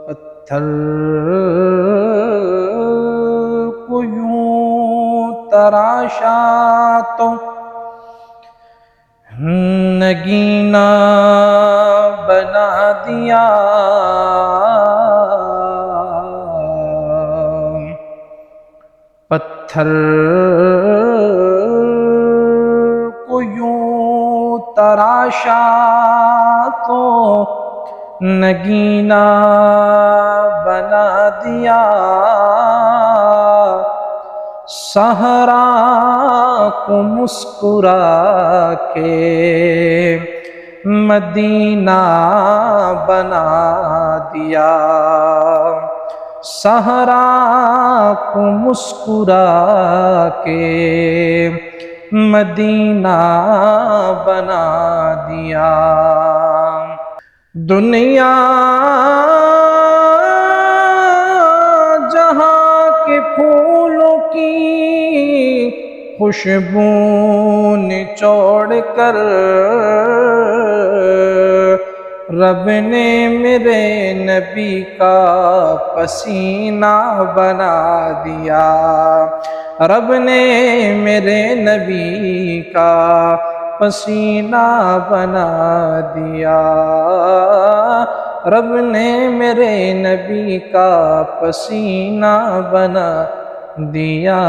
پتھر کو یوں تراشا تو نگینہ بنا دیا، پتھر کو یوں تراشا تو نگینہ بنا دیا، صحرا کو مسکرا کے مدینہ بنا دیا، صحرا کو مسکرا کے مدینہ بنا دیا۔ دنیا جہاں کے پھولوں کی خوشبو نچوڑ کر رب نے میرے نبی کا پسینہ بنا دیا، رب نے میرے نبی کا پسینہ بنا دیا، رب نے میرے نبی کا پسینہ بنا دیا۔